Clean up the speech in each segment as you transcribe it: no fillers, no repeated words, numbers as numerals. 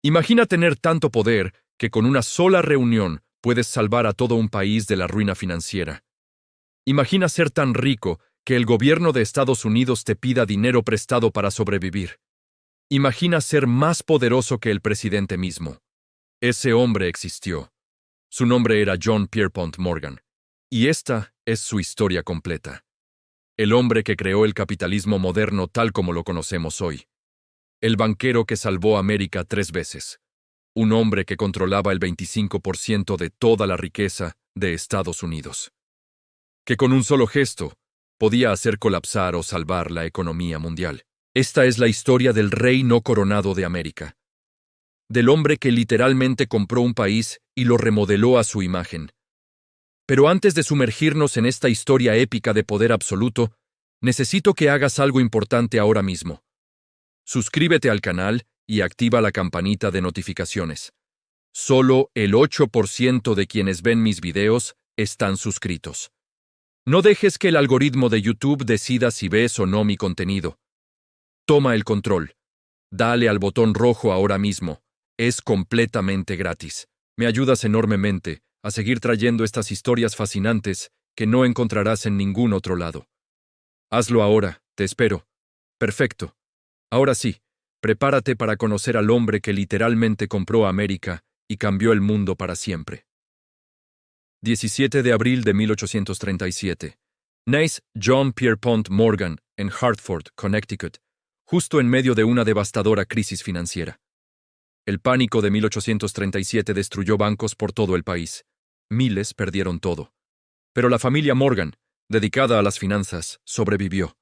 Imagina tener tanto poder que con una sola reunión puedes salvar a todo un país de la ruina financiera. Imagina ser tan rico que el gobierno de Estados Unidos te pida dinero prestado para sobrevivir. Imagina ser más poderoso que el presidente mismo. Ese hombre existió. Su nombre era John Pierpont Morgan. Y esta es su historia completa. El hombre que creó el capitalismo moderno tal como lo conocemos hoy. El banquero que salvó a América 3 veces. Un hombre que controlaba el 25% de toda la riqueza de Estados Unidos. Que con un solo gesto podía hacer colapsar o salvar la economía mundial. Esta es la historia del rey no coronado de América. Del hombre que literalmente compró un país y lo remodeló a su imagen. Pero antes de sumergirnos en esta historia épica de poder absoluto, necesito que hagas algo importante ahora mismo. Suscríbete al canal y activa la campanita de notificaciones. Solo el 8% de quienes ven mis videos están suscritos. No dejes que el algoritmo de YouTube decida si ves o no mi contenido. Toma el control. Dale al botón rojo ahora mismo. Es completamente gratis. Me ayudas enormemente a seguir trayendo estas historias fascinantes que no encontrarás en ningún otro lado. Hazlo ahora, te espero. Perfecto. Ahora sí, prepárate para conocer al hombre que literalmente compró América y cambió el mundo para siempre. 17 de abril de 1837. Nace John Pierpont Morgan en Hartford, Connecticut, justo en medio de una devastadora crisis financiera. El pánico de 1837 destruyó bancos por todo el país. Miles perdieron todo. Pero la familia Morgan, dedicada a las finanzas, sobrevivió.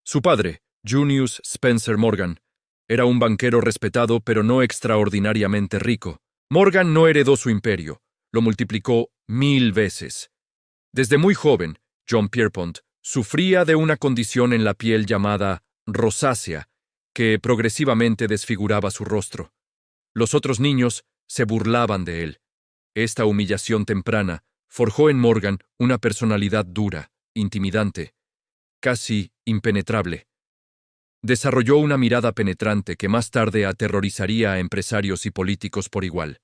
Su padre, Junius Spencer Morgan, era un banquero respetado pero no extraordinariamente rico. Morgan no heredó su imperio, lo multiplicó 1000 veces. Desde muy joven, John Pierpont sufría de una condición en la piel llamada rosácea, que progresivamente desfiguraba su rostro. Los otros niños se burlaban de él. Esta humillación temprana forjó en Morgan una personalidad dura, intimidante, casi impenetrable. Desarrolló una mirada penetrante que más tarde aterrorizaría a empresarios y políticos por igual.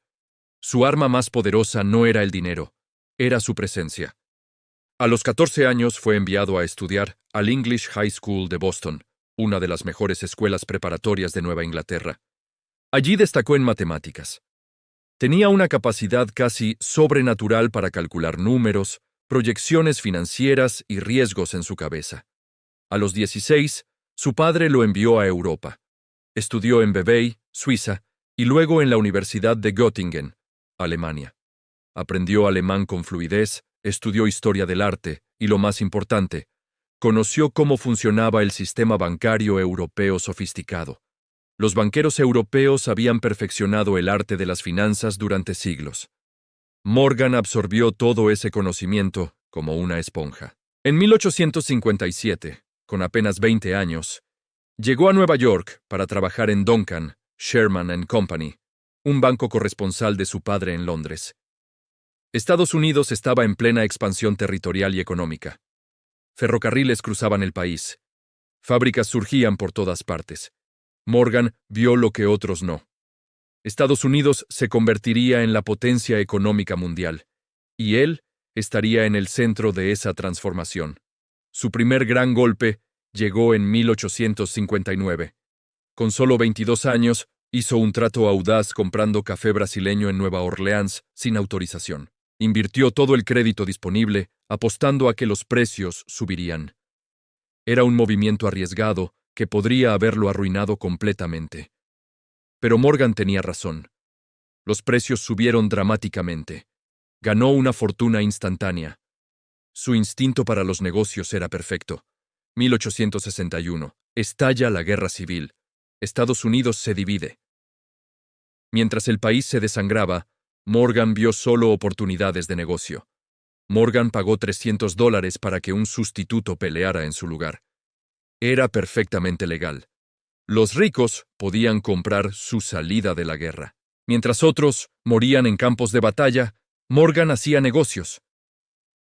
Su arma más poderosa no era el dinero, era su presencia. A los 14 años fue enviado a estudiar al English High School de Boston, una de las mejores escuelas preparatorias de Nueva Inglaterra. Allí destacó en matemáticas. Tenía una capacidad casi sobrenatural para calcular números, proyecciones financieras y riesgos en su cabeza. A los 16, su padre lo envió a Europa. Estudió en Vevey, Suiza, y luego en la Universidad de Göttingen, Alemania. Aprendió alemán con fluidez, estudió historia del arte y, lo más importante, conoció cómo funcionaba el sistema bancario europeo sofisticado. Los banqueros europeos habían perfeccionado el arte de las finanzas durante siglos. Morgan absorbió todo ese conocimiento como una esponja. En 1857, con apenas 20 años, llegó a Nueva York para trabajar en Duncan, Sherman & Company, un banco corresponsal de su padre en Londres. Estados Unidos estaba en plena expansión territorial y económica. Ferrocarriles cruzaban el país. Fábricas surgían por todas partes. Morgan vio lo que otros no. Estados Unidos se convertiría en la potencia económica mundial, y él estaría en el centro de esa transformación. Su primer gran golpe llegó en 1859. Con solo 22 años, hizo un trato audaz comprando café brasileño en Nueva Orleans sin autorización. Invirtió todo el crédito disponible, apostando a que los precios subirían. Era un movimiento arriesgado que podría haberlo arruinado completamente. Pero Morgan tenía razón. Los precios subieron dramáticamente. Ganó una fortuna instantánea. Su instinto para los negocios era perfecto. 1861. Estalla la guerra civil. Estados Unidos se divide. Mientras el país se desangraba, Morgan vio solo oportunidades de negocio. Morgan pagó $300 para que un sustituto peleara en su lugar. Era perfectamente legal. Los ricos podían comprar su salida de la guerra. Mientras otros morían en campos de batalla, Morgan hacía negocios.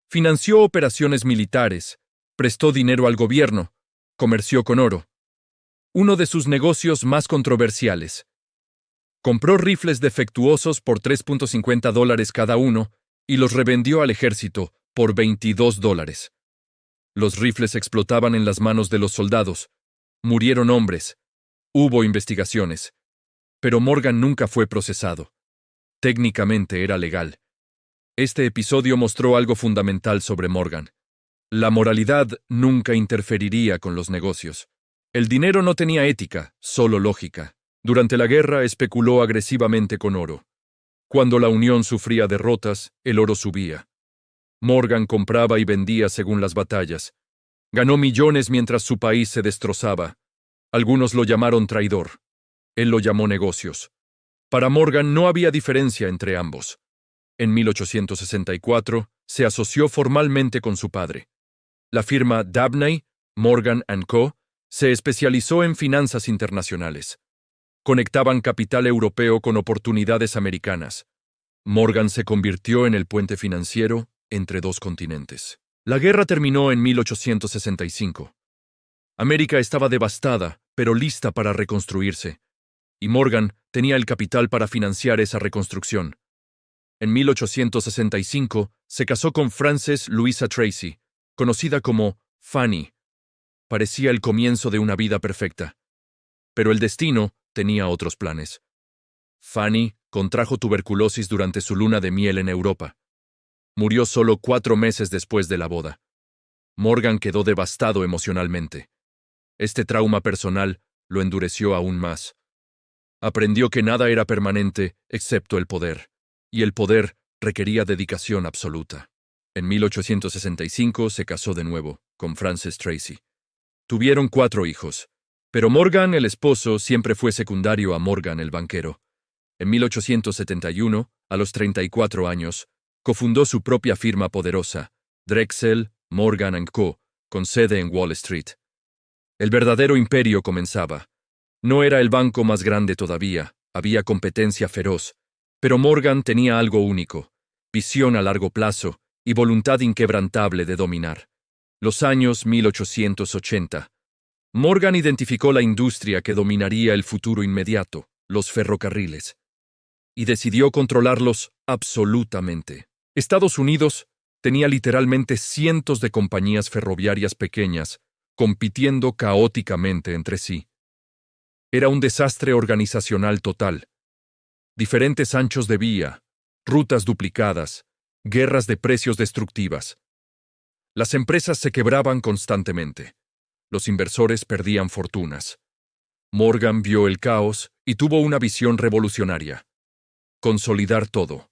Financió operaciones militares, prestó dinero al gobierno, comerció con oro. Uno de sus negocios más controversiales. Compró rifles defectuosos por $3.50 cada uno y los revendió al ejército por $22. Los rifles explotaban en las manos de los soldados. Murieron hombres. Hubo investigaciones. Pero Morgan nunca fue procesado. Técnicamente era legal. Este episodio mostró algo fundamental sobre Morgan. La moralidad nunca interferiría con los negocios. El dinero no tenía ética, solo lógica. Durante la guerra especuló agresivamente con oro. Cuando la Unión sufría derrotas, el oro subía. Morgan compraba y vendía según las batallas. Ganó millones mientras su país se destrozaba. Algunos lo llamaron traidor. Él lo llamó negocios. Para Morgan no había diferencia entre ambos. En 1864 se asoció formalmente con su padre. La firma Dabney, Morgan & Co. se especializó en finanzas internacionales. Conectaban capital europeo con oportunidades americanas. Morgan se convirtió en el puente financiero entre dos continentes. La guerra terminó en 1865. América estaba devastada, pero lista para reconstruirse, y Morgan tenía el capital para financiar esa reconstrucción. En 1865 se casó con Frances Louisa Tracy, conocida como Fanny. Parecía el comienzo de una vida perfecta. Pero el destino tenía otros planes. Fanny contrajo tuberculosis durante su luna de miel en Europa. Murió solo 4 meses después de la boda. Morgan quedó devastado emocionalmente. Este trauma personal lo endureció aún más. Aprendió que nada era permanente excepto el poder, y el poder requería dedicación absoluta. En 1865 se casó de nuevo con Frances Tracy. Tuvieron 4 hijos, pero Morgan, el esposo, siempre fue secundario a Morgan, el banquero. En 1871, a los 34 años, cofundó su propia firma poderosa, Drexel, Morgan & Co., con sede en Wall Street. El verdadero imperio comenzaba. No era el banco más grande todavía, había competencia feroz, pero Morgan tenía algo único, visión a largo plazo y voluntad inquebrantable de dominar. Los años 1880. Morgan identificó la industria que dominaría el futuro inmediato, los ferrocarriles, y decidió controlarlos absolutamente. Estados Unidos tenía literalmente cientos de compañías ferroviarias pequeñas, compitiendo caóticamente entre sí. Era un desastre organizacional total. Diferentes anchos de vía, rutas duplicadas, guerras de precios destructivas. Las empresas se quebraban constantemente. Los inversores perdían fortunas. Morgan vio el caos y tuvo una visión revolucionaria. Consolidar todo.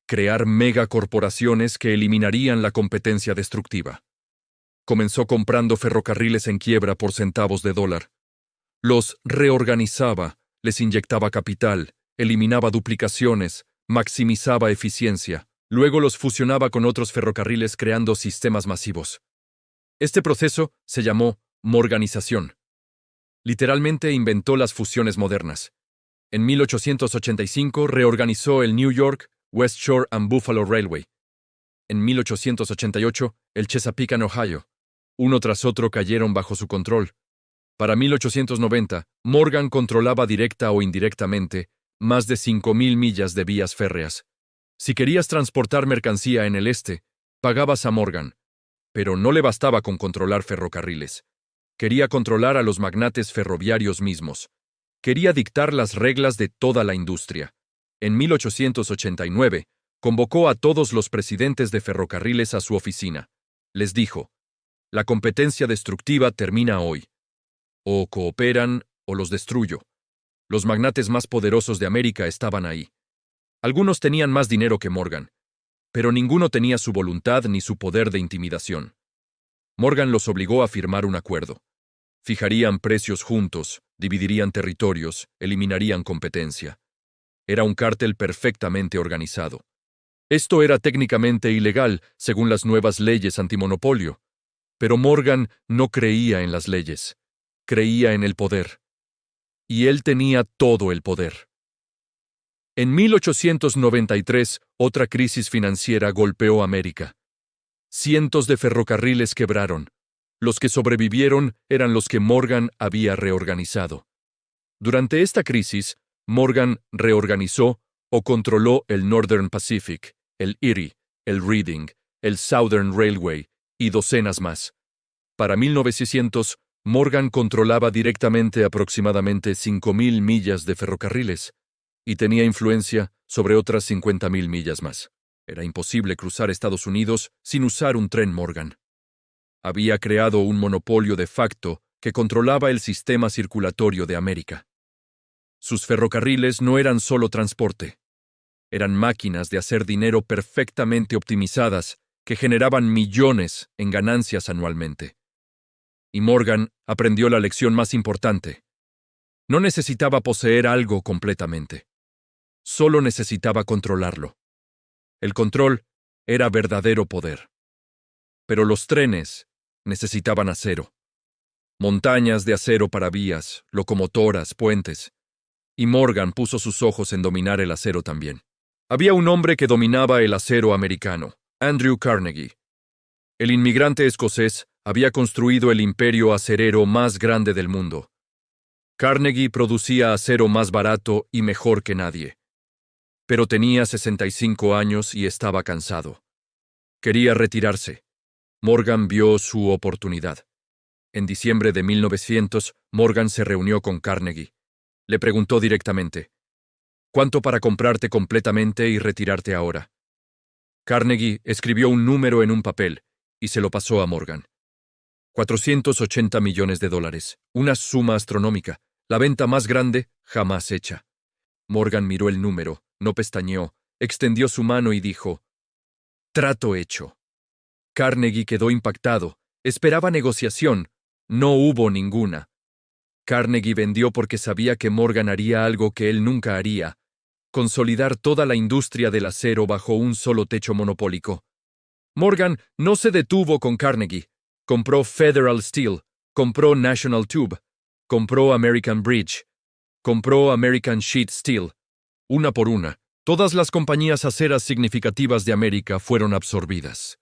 Crear megacorporaciones que eliminarían la competencia destructiva. Comenzó comprando ferrocarriles en quiebra por centavos de dólar. Los reorganizaba, les inyectaba capital, eliminaba duplicaciones, maximizaba eficiencia. Luego los fusionaba con otros ferrocarriles creando sistemas masivos. Este proceso se llamó morganización. Literalmente inventó las fusiones modernas. En 1885 reorganizó el New York, West Shore and Buffalo Railway. En 1888, el Chesapeake and Ohio. Uno tras otro cayeron bajo su control. Para 1890, Morgan controlaba directa o indirectamente más de 5,000 millas de vías férreas. Si querías transportar mercancía en el este, pagabas a Morgan. Pero no le bastaba con controlar ferrocarriles. Quería controlar a los magnates ferroviarios mismos. Quería dictar las reglas de toda la industria. En 1889, convocó a todos los presidentes de ferrocarriles a su oficina. Les dijo: la competencia destructiva termina hoy. O cooperan o los destruyo. Los magnates más poderosos de América estaban ahí. Algunos tenían más dinero que Morgan, pero ninguno tenía su voluntad ni su poder de intimidación. Morgan los obligó a firmar un acuerdo. Fijarían precios juntos, dividirían territorios, eliminarían competencia. Era un cártel perfectamente organizado. Esto era técnicamente ilegal, según las nuevas leyes antimonopolio. Pero Morgan no creía en las leyes. Creía en el poder. Y él tenía todo el poder. En 1893, otra crisis financiera golpeó América. Cientos de ferrocarriles quebraron. Los que sobrevivieron eran los que Morgan había reorganizado. Durante esta crisis, Morgan reorganizó o controló el Northern Pacific, el Erie, el Reading, el Southern Railway y docenas más. Para 1900, Morgan controlaba directamente aproximadamente 5.000 millas de ferrocarriles y tenía influencia sobre otras 50.000 millas más. Era imposible cruzar Estados Unidos sin usar un tren Morgan. Había creado un monopolio de facto que controlaba el sistema circulatorio de América. Sus ferrocarriles no eran solo transporte. Eran máquinas de hacer dinero perfectamente optimizadas que generaban millones en ganancias anualmente. Y Morgan aprendió la lección más importante. No necesitaba poseer algo completamente. Solo necesitaba controlarlo. El control era verdadero poder. Pero los trenes necesitaban acero. Montañas de acero para vías, locomotoras, puentes. Y Morgan puso sus ojos en dominar el acero también. Había un hombre que dominaba el acero americano, Andrew Carnegie. El inmigrante escocés había construido el imperio acerero más grande del mundo. Carnegie producía acero más barato y mejor que nadie. Pero tenía 65 años y estaba cansado. Quería retirarse. Morgan vio su oportunidad. En diciembre de 1900, Morgan se reunió con Carnegie. Le preguntó directamente, ¿cuánto para comprarte completamente y retirarte ahora? Carnegie escribió un número en un papel y se lo pasó a Morgan. $480 millones, una suma astronómica, la venta más grande jamás hecha. Morgan miró el número, no pestañeó, extendió su mano y dijo, «Trato hecho». Carnegie quedó impactado, esperaba negociación, no hubo ninguna. Carnegie vendió porque sabía que Morgan haría algo que él nunca haría, consolidar toda la industria del acero bajo un solo techo monopólico. Morgan no se detuvo con Carnegie. Compró Federal Steel, compró National Tube, compró American Bridge, compró American Sheet Steel. Una por una, todas las compañías aceras significativas de América fueron absorbidas.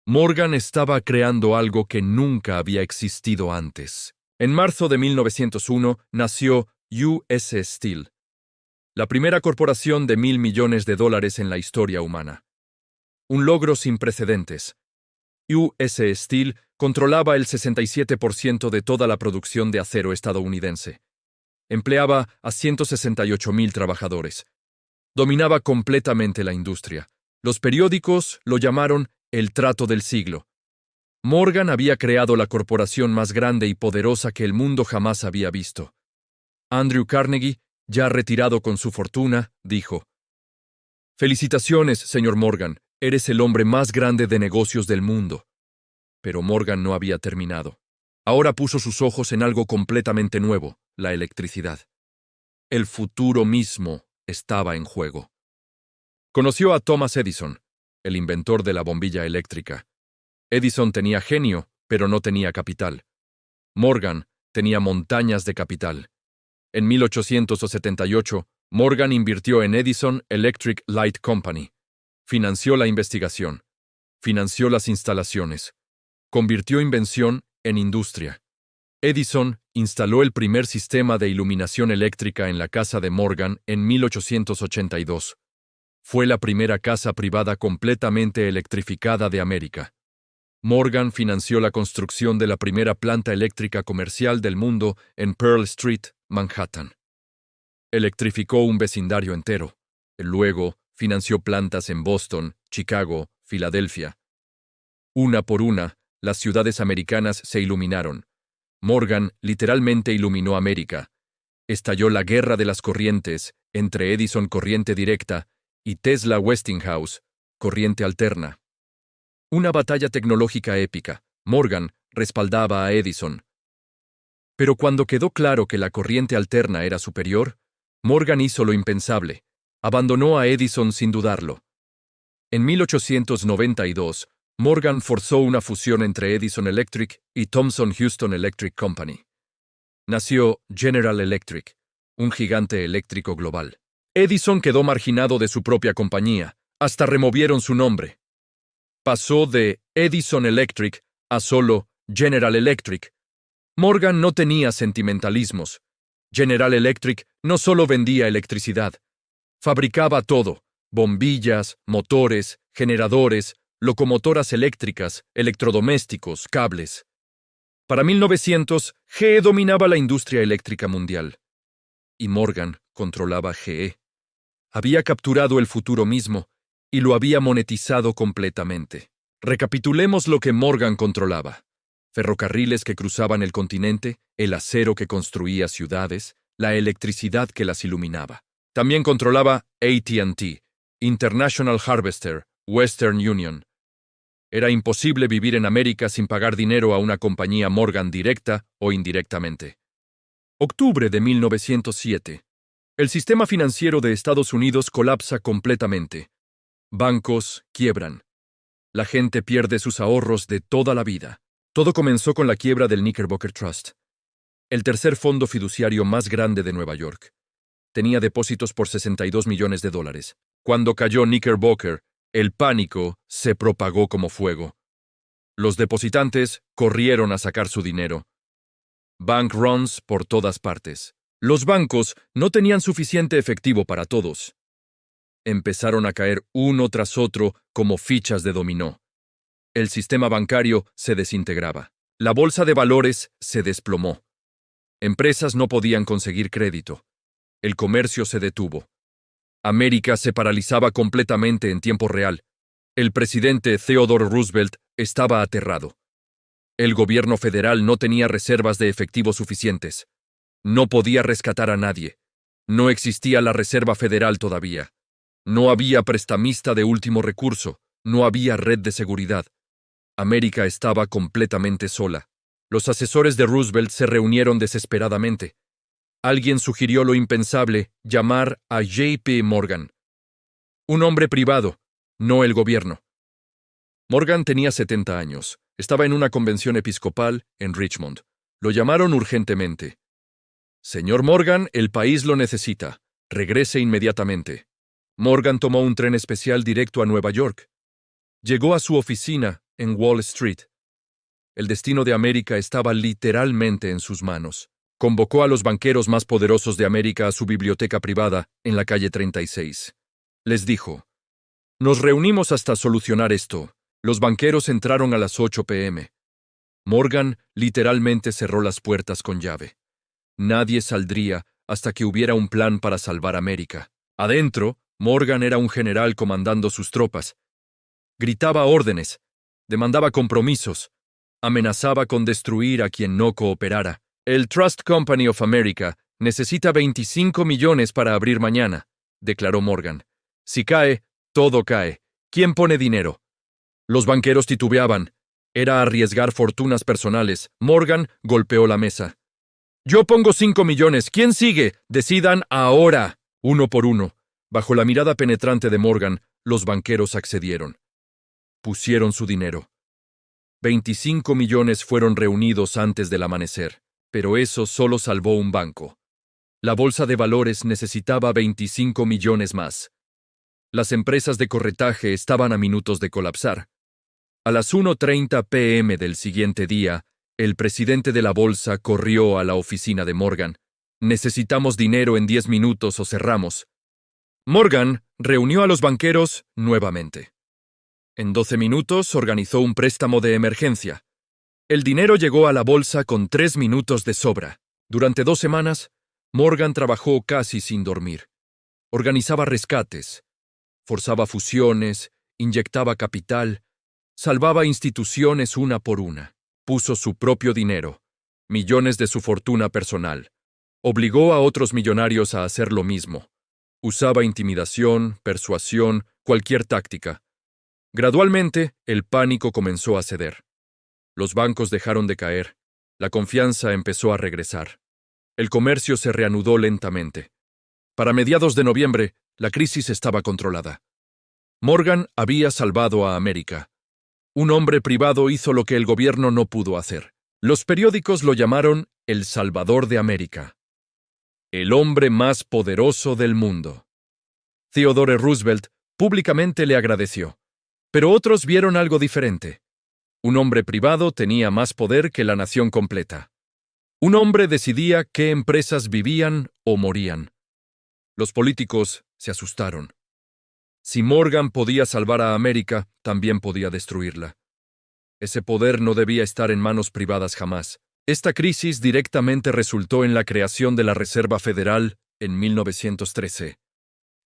Morgan estaba creando algo que nunca había existido antes. En marzo de 1901 nació U.S. Steel, la primera corporación de $1.000 millones en la historia humana. Un logro sin precedentes. U.S. Steel controlaba el 67% de toda la producción de acero estadounidense. Empleaba a 168.000 trabajadores. Dominaba completamente la industria. Los periódicos lo llamaron el trato del siglo. Morgan había creado la corporación más grande y poderosa que el mundo jamás había visto. Andrew Carnegie, ya retirado con su fortuna, dijo, «Felicitaciones, señor Morgan, eres el hombre más grande de negocios del mundo». Pero Morgan no había terminado. Ahora puso sus ojos en algo completamente nuevo, la electricidad. El futuro mismo estaba en juego. Conoció a Thomas Edison, el inventor de la bombilla eléctrica. Edison tenía genio, pero no tenía capital. Morgan tenía montañas de capital. En 1878, Morgan invirtió en Edison Electric Light Company. Financió la investigación. Financió las instalaciones. Convirtió invención en industria. Edison instaló el primer sistema de iluminación eléctrica en la casa de Morgan en 1882. Fue la primera casa privada completamente electrificada de América. Morgan financió la construcción de la primera planta eléctrica comercial del mundo en Pearl Street, Manhattan. Electrificó un vecindario entero. Luego, financió plantas en Boston, Chicago, Filadelfia. Una por una, las ciudades americanas se iluminaron. Morgan literalmente iluminó América. Estalló la guerra de las corrientes entre Edison corriente directa y Tesla Westinghouse corriente alterna. Una batalla tecnológica épica. Morgan respaldaba a Edison. Pero cuando quedó claro que la corriente alterna era superior, Morgan hizo lo impensable. Abandonó a Edison sin dudarlo. En 1892, Morgan forzó una fusión entre Edison Electric y Thomson Houston Electric Company. Nació General Electric, un gigante eléctrico global. Edison quedó marginado de su propia compañía, hasta removieron su nombre. Pasó de Edison Electric a solo General Electric. Morgan no tenía sentimentalismos. General Electric no solo vendía electricidad, fabricaba todo: bombillas, motores, generadores, locomotoras eléctricas, electrodomésticos, cables. Para 1900, GE dominaba la industria eléctrica mundial. Y Morgan controlaba GE. Había capturado el futuro mismo y lo había monetizado completamente. Recapitulemos lo que Morgan controlaba: ferrocarriles que cruzaban el continente, el acero que construía ciudades, la electricidad que las iluminaba. También controlaba AT&T, International Harvester, Western Union. Era imposible vivir en América sin pagar dinero a una compañía Morgan directa o indirectamente. Octubre de 1907. El sistema financiero de Estados Unidos colapsa completamente. Bancos quiebran. La gente pierde sus ahorros de toda la vida. Todo comenzó con la quiebra del Knickerbocker Trust, el tercer fondo fiduciario más grande de Nueva York. Tenía depósitos por $62 millones. Cuando cayó Knickerbocker, el pánico se propagó como fuego. Los depositantes corrieron a sacar su dinero. Bank runs por todas partes. Los bancos no tenían suficiente efectivo para todos. Empezaron a caer uno tras otro como fichas de dominó. El sistema bancario se desintegraba. La bolsa de valores se desplomó. Empresas no podían conseguir crédito. El comercio se detuvo. América se paralizaba completamente en tiempo real. El presidente Theodore Roosevelt estaba aterrado. El gobierno federal no tenía reservas de efectivo suficientes. No podía rescatar a nadie. No existía la Reserva Federal todavía. No había prestamista de último recurso. No había red de seguridad. América estaba completamente sola. Los asesores de Roosevelt se reunieron desesperadamente. Alguien sugirió lo impensable: llamar a J.P. Morgan. Un hombre privado, no el gobierno. Morgan tenía 70 años. Estaba en una convención episcopal en Richmond. Lo llamaron urgentemente. Señor Morgan, el país lo necesita. Regrese inmediatamente. Morgan tomó un tren especial directo a Nueva York. Llegó a su oficina en Wall Street. El destino de América estaba literalmente en sus manos. Convocó a los banqueros más poderosos de América a su biblioteca privada en la calle 36. Les dijo: nos reunimos hasta solucionar esto. Los banqueros entraron a las 8 p.m. Morgan literalmente cerró las puertas con llave. Nadie saldría hasta que hubiera un plan para salvar América. Adentro, Morgan era un general comandando sus tropas. Gritaba órdenes, demandaba compromisos, amenazaba con destruir a quien no cooperara. El Trust Company of America necesita 25 millones para abrir mañana, declaró Morgan. Si cae, todo cae. ¿Quién pone dinero? Los banqueros titubeaban. Era arriesgar fortunas personales. Morgan golpeó la mesa. Yo pongo 5 millones. ¿Quién sigue? Decidan ahora. Uno por uno. Bajo la mirada penetrante de Morgan, los banqueros accedieron. Pusieron su dinero. 25 millones fueron reunidos antes del amanecer, pero eso solo salvó un banco. La bolsa de valores necesitaba 25 millones más. Las empresas de corretaje estaban a minutos de colapsar. A las 1:30 p.m. del siguiente día, el presidente de la bolsa corrió a la oficina de Morgan. Necesitamos dinero en 10 minutos o cerramos. Morgan reunió a los banqueros nuevamente. En 12 minutos organizó un préstamo de emergencia. El dinero llegó a la bolsa con 3 minutos de sobra. Durante 2 semanas, Morgan trabajó casi sin dormir. Organizaba rescates, forzaba fusiones, inyectaba capital, salvaba instituciones una por una. Puso su propio dinero, millones de su fortuna personal. Obligó a otros millonarios a hacer lo mismo. Usaba intimidación, persuasión, cualquier táctica. Gradualmente, el pánico comenzó a ceder. Los bancos dejaron de caer. La confianza empezó a regresar. El comercio se reanudó lentamente. Para mediados de noviembre, la crisis estaba controlada. Morgan había salvado a América. Un hombre privado hizo lo que el gobierno no pudo hacer. Los periódicos lo llamaron el Salvador de América. El hombre más poderoso del mundo. Theodore Roosevelt públicamente le agradeció. Pero otros vieron algo diferente. Un hombre privado tenía más poder que la nación completa. Un hombre decidía qué empresas vivían o morían. Los políticos se asustaron. Si Morgan podía salvar a América, también podía destruirla. Ese poder no debía estar en manos privadas jamás. Esta crisis directamente resultó en la creación de la Reserva Federal en 1913,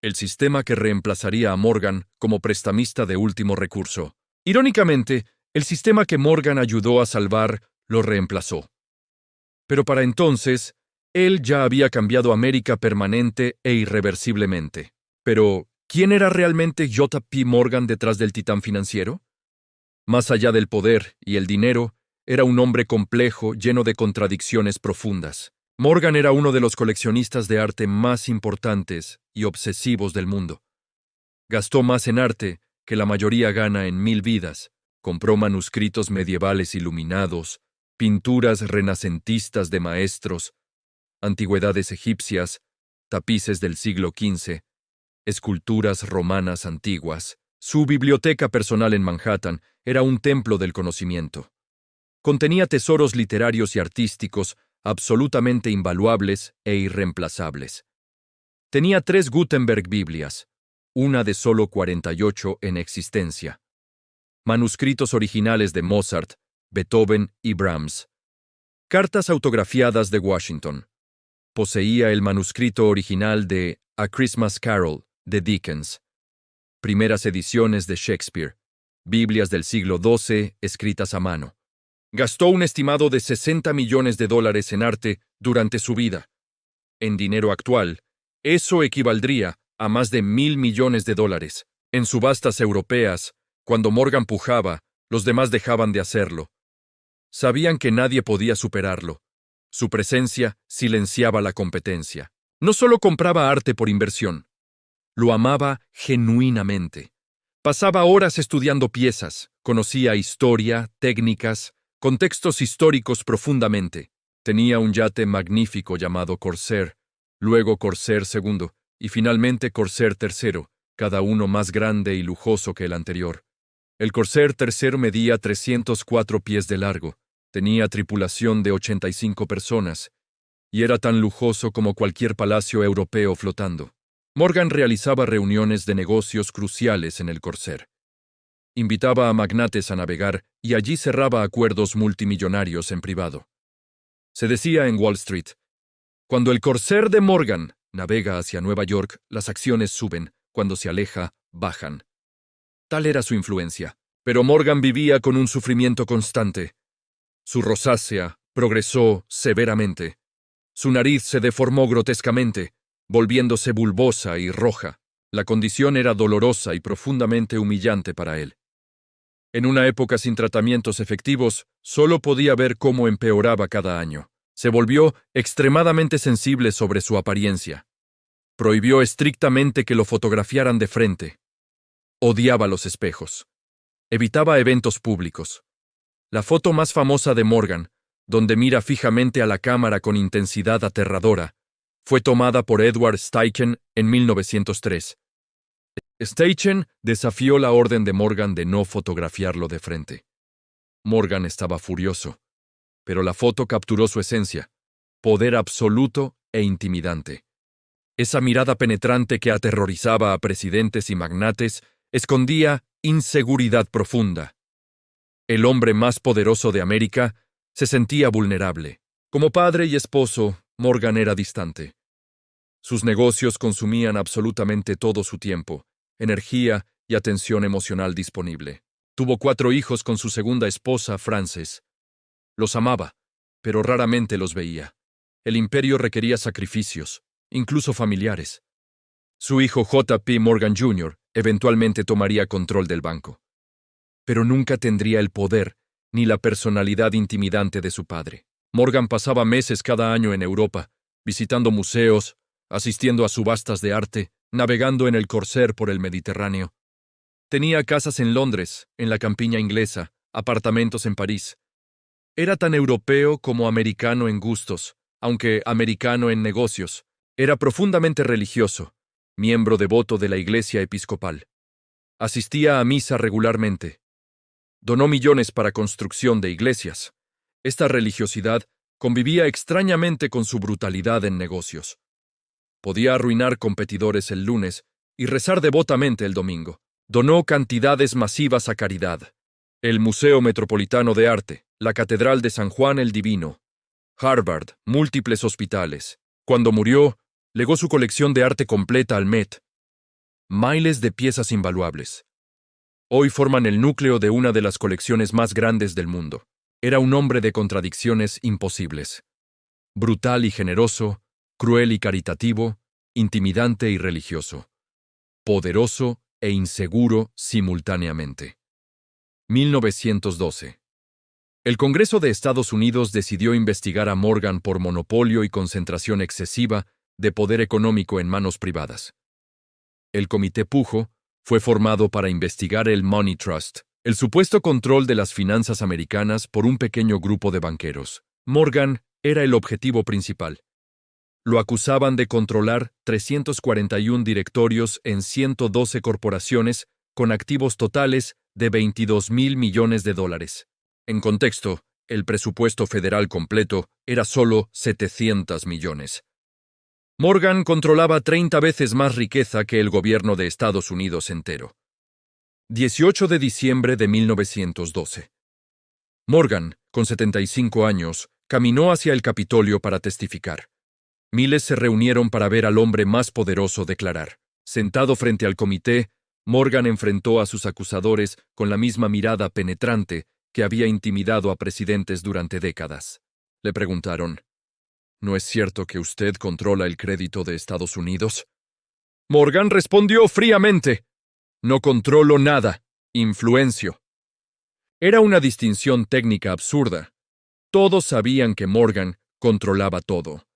el sistema que reemplazaría a Morgan como prestamista de último recurso. Irónicamente, el sistema que Morgan ayudó a salvar lo reemplazó. Pero para entonces, él ya había cambiado América permanente e irreversiblemente. Pero, ¿quién era realmente J.P. Morgan detrás del titán financiero? Más allá del poder y el dinero, era un hombre complejo, lleno de contradicciones profundas. Morgan era uno de los coleccionistas de arte más importantes y obsesivos del mundo. Gastó más en arte que la mayoría gana en 1000 vidas. Compró manuscritos medievales iluminados, pinturas renacentistas de maestros, antigüedades egipcias, tapices del siglo XV, esculturas romanas antiguas. Su biblioteca personal en Manhattan era un templo del conocimiento. Contenía tesoros literarios y artísticos absolutamente invaluables e irreemplazables. Tenía 3 Gutenberg Biblias, una de solo 48 en existencia. Manuscritos originales de Mozart, Beethoven y Brahms. Cartas autografiadas de Washington. Poseía el manuscrito original de A Christmas Carol de Dickens. Primeras ediciones de Shakespeare. Biblias del siglo XII escritas a mano. Gastó un estimado de $60 millones en arte durante su vida. En dinero actual, eso equivaldría a más de $1,000 millones. En subastas europeas, cuando Morgan pujaba, los demás dejaban de hacerlo. Sabían que nadie podía superarlo. Su presencia silenciaba la competencia. No solo compraba arte por inversión, lo amaba genuinamente. Pasaba horas estudiando piezas, conocía historia, técnicas, contextos históricos profundamente. Tenía un yate magnífico llamado Corsair, luego Corsair II y finalmente Corsair III, cada uno más grande y lujoso que el anterior. El Corsair III medía 304 pies de largo, tenía tripulación de 85 personas y era tan lujoso como cualquier palacio europeo flotando. Morgan realizaba reuniones de negocios cruciales en el Corsair. Invitaba a magnates a navegar y allí cerraba acuerdos multimillonarios en privado. Se decía en Wall Street, cuando el Corsair de Morgan navega hacia Nueva York, las acciones suben, cuando se aleja, bajan. Tal era su influencia, pero Morgan vivía con un sufrimiento constante. Su rosácea progresó severamente. Su nariz se deformó grotescamente, volviéndose bulbosa y roja. La condición era dolorosa y profundamente humillante para él. En una época sin tratamientos efectivos, solo podía ver cómo empeoraba cada año. Se volvió extremadamente sensible sobre su apariencia. Prohibió estrictamente que lo fotografiaran de frente. Odiaba los espejos. Evitaba eventos públicos. La foto más famosa de Morgan, donde mira fijamente a la cámara con intensidad aterradora, fue tomada por Edward Steichen en 1903. Steichen desafió la orden de Morgan de no fotografiarlo de frente. Morgan estaba furioso, pero la foto capturó su esencia, poder absoluto e intimidante. Esa mirada penetrante que aterrorizaba a presidentes y magnates escondía inseguridad profunda. El hombre más poderoso de América se sentía vulnerable. Como padre y esposo, Morgan era distante. Sus negocios consumían absolutamente todo su tiempo, energía y atención emocional disponible. Tuvo 4 hijos con su segunda esposa, Frances. Los amaba, pero raramente los veía. El imperio requería sacrificios, incluso familiares. Su hijo J.P. Morgan Jr. eventualmente tomaría control del banco. Pero nunca tendría el poder ni la personalidad intimidante de su padre. Morgan pasaba meses cada año en Europa, visitando museos, asistiendo a subastas de arte, navegando en el Corsair por el Mediterráneo. Tenía casas en Londres, en la campiña inglesa, apartamentos en París. Era tan europeo como americano en gustos, aunque americano en negocios. Era profundamente religioso, miembro devoto de la Iglesia Episcopal. Asistía a misa regularmente. Donó millones para construcción de iglesias. Esta religiosidad Convivía extrañamente con su brutalidad en negocios. Podía arruinar competidores el lunes y rezar devotamente el domingo. Donó cantidades masivas a caridad. El Museo Metropolitano de Arte, la Catedral de San Juan el Divino, Harvard, múltiples hospitales. Cuando murió, legó su colección de arte completa al Met. Miles de piezas invaluables. Hoy forman el núcleo de una de las colecciones más grandes del mundo. Era un hombre de contradicciones imposibles. Brutal y generoso, cruel y caritativo, intimidante y religioso. Poderoso e inseguro simultáneamente. 1912. El Congreso de Estados Unidos decidió investigar a Morgan por monopolio y concentración excesiva de poder económico en manos privadas. El Comité Pujo fue formado para investigar el Money Trust, el supuesto control de las finanzas americanas por un pequeño grupo de banqueros. Morgan era el objetivo principal. Lo acusaban de controlar 341 directorios en 112 corporaciones con activos totales de $22,000 millones. En contexto, el presupuesto federal completo era solo 700 millones. Morgan controlaba 30 veces más riqueza que el gobierno de Estados Unidos entero. 18 de diciembre de 1912. Morgan, con 75 años, caminó hacia el Capitolio para testificar. Miles se reunieron para ver al hombre más poderoso declarar. Sentado frente al comité, Morgan enfrentó a sus acusadores con la misma mirada penetrante que había intimidado a presidentes durante décadas. Le preguntaron, ¿no es cierto que usted controla el crédito de Estados Unidos? Morgan respondió fríamente, no controlo nada, influencio. Era una distinción técnica absurda. Todos sabían que Morgan controlaba todo.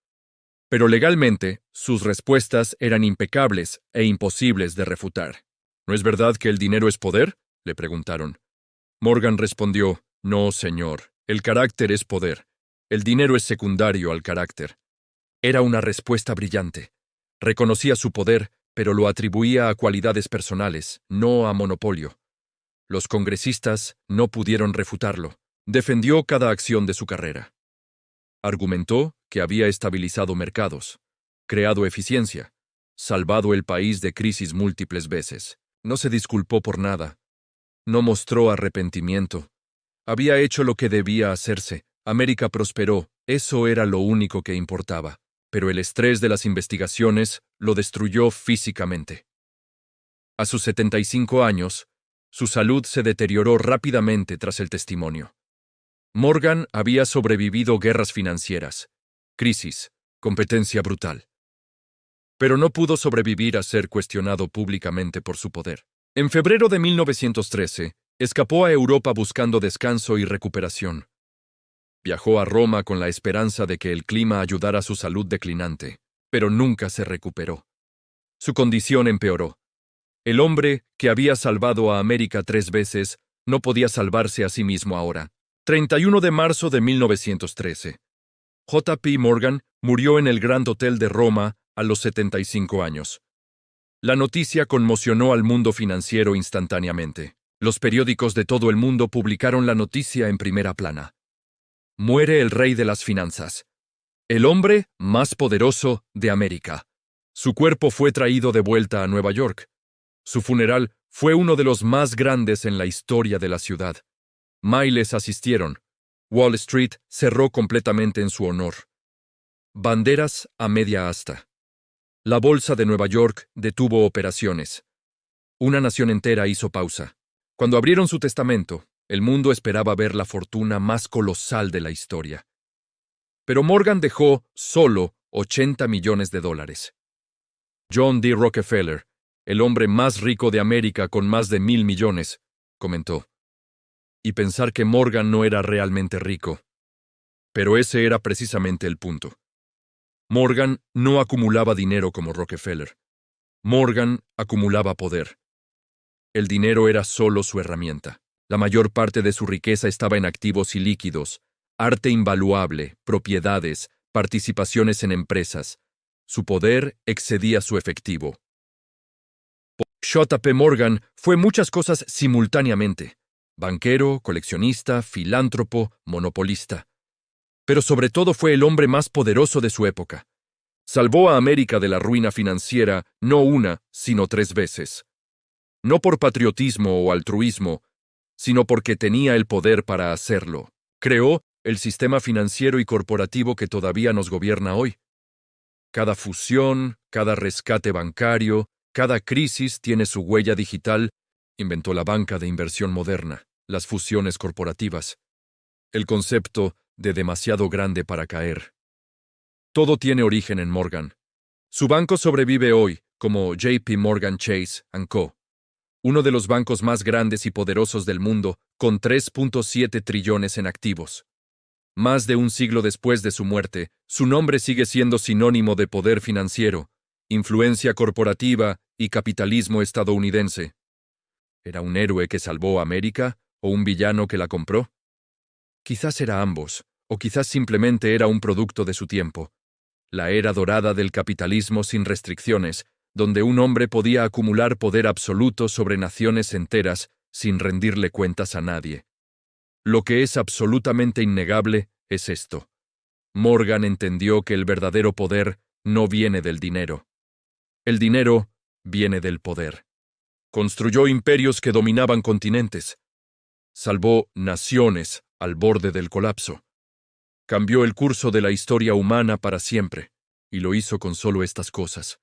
Pero legalmente, sus respuestas eran impecables e imposibles de refutar. ¿No es verdad que el dinero es poder?, le preguntaron. Morgan respondió, no, señor, el carácter es poder. El dinero es secundario al carácter. Era una respuesta brillante. Reconocía su poder, pero lo atribuía a cualidades personales, no a monopolio. Los congresistas no pudieron refutarlo. Defendió cada acción de su carrera. Argumentó que había estabilizado mercados, creado eficiencia, salvado el país de crisis múltiples veces. No se disculpó por nada. No mostró arrepentimiento. Había hecho lo que debía hacerse. América prosperó. Eso era lo único que importaba. Pero el estrés de las investigaciones lo destruyó físicamente. A sus 75 años, su salud se deterioró rápidamente tras el testimonio. Morgan había sobrevivido guerras financieras, crisis, competencia brutal. Pero no pudo sobrevivir a ser cuestionado públicamente por su poder. En febrero de 1913, escapó a Europa buscando descanso y recuperación. Viajó a Roma con la esperanza de que el clima ayudara a su salud declinante, pero nunca se recuperó. Su condición empeoró. El hombre que había salvado a América 3 veces no podía salvarse a sí mismo ahora. 31 de marzo de 1913. J. P. Morgan murió en el Grand Hotel de Roma a los 75 años. La noticia conmocionó al mundo financiero instantáneamente. Los periódicos de todo el mundo publicaron la noticia en primera plana. Muere el rey de las finanzas. El hombre más poderoso de América. Su cuerpo fue traído de vuelta a Nueva York. Su funeral fue uno de los más grandes en la historia de la ciudad. Miles asistieron. Wall Street cerró completamente en su honor. Banderas a media asta. La Bolsa de Nueva York detuvo operaciones. Una nación entera hizo pausa. Cuando abrieron su testamento, el mundo esperaba ver la fortuna más colosal de la historia. Pero Morgan dejó solo $80 millones. John D. Rockefeller, el hombre más rico de América con más de 1,000 millones, comentó. Y pensar que Morgan no era realmente rico. Pero ese era precisamente el punto. Morgan no acumulaba dinero como Rockefeller. Morgan acumulaba poder. El dinero era solo su herramienta. La mayor parte de su riqueza estaba en activos y líquidos, arte invaluable, propiedades, participaciones en empresas. Su poder excedía su efectivo. J. P. Morgan fue muchas cosas simultáneamente. Banquero, coleccionista, filántropo, monopolista. pero sobre todo fue el hombre más poderoso de su época. Salvó a América de la ruina financiera no una, sino 3 veces. No por patriotismo o altruismo, sino porque tenía el poder para hacerlo. Creó el sistema financiero y corporativo que todavía nos gobierna hoy. Cada fusión, cada rescate bancario, cada crisis tiene su huella digital. Inventó la banca de inversión moderna, las fusiones corporativas, el concepto de demasiado grande para caer. Todo tiene origen en Morgan. Su banco sobrevive hoy como JP Morgan Chase & Co., uno de los bancos más grandes y poderosos del mundo, con 3.7 trillones en activos. Más de un siglo después de su muerte, su nombre sigue siendo sinónimo de poder financiero, influencia corporativa y capitalismo estadounidense. ¿Era un héroe que salvó a América o un villano que la compró? Quizás era ambos, o quizás simplemente era un producto de su tiempo. La era dorada del capitalismo sin restricciones, donde un hombre podía acumular poder absoluto sobre naciones enteras sin rendirle cuentas a nadie. Lo que es absolutamente innegable es esto. Morgan entendió que el verdadero poder no viene del dinero. El dinero viene del poder. Construyó imperios que dominaban continentes. Salvó naciones al borde del colapso. Cambió el curso de la historia humana para siempre, y lo hizo con solo estas cosas.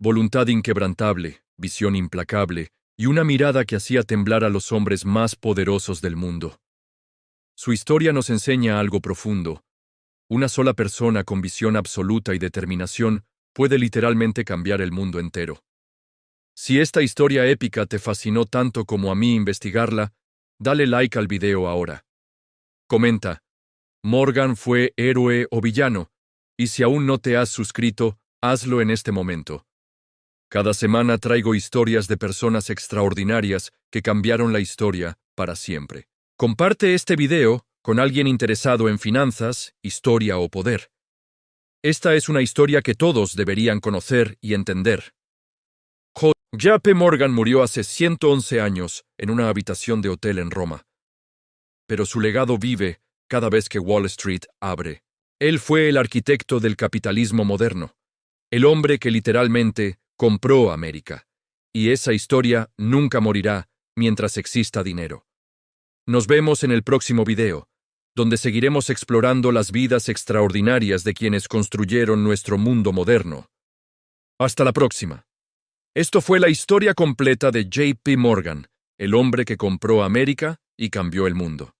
Voluntad inquebrantable, visión implacable, y una mirada que hacía temblar a los hombres más poderosos del mundo. Su historia nos enseña algo profundo. Una sola persona con visión absoluta y determinación puede literalmente cambiar el mundo entero. Si esta historia épica te fascinó tanto como a mí investigarla, dale like al video ahora. Comenta, ¿Morgan fue héroe o villano? Y si aún no te has suscrito, hazlo en este momento. Cada semana traigo historias de personas extraordinarias que cambiaron la historia para siempre. Comparte este video con alguien interesado en finanzas, historia o poder. Esta es una historia que todos deberían conocer y entender. JP Morgan murió hace 111 años en una habitación de hotel en Roma. Pero su legado vive cada vez que Wall Street abre. Él fue el arquitecto del capitalismo moderno, el hombre que literalmente compró América. Y esa historia nunca morirá mientras exista dinero. Nos vemos en el próximo video, donde seguiremos explorando las vidas extraordinarias de quienes construyeron nuestro mundo moderno. Hasta la próxima. Esto fue la historia completa de JP Morgan, el hombre que compró América y cambió el mundo.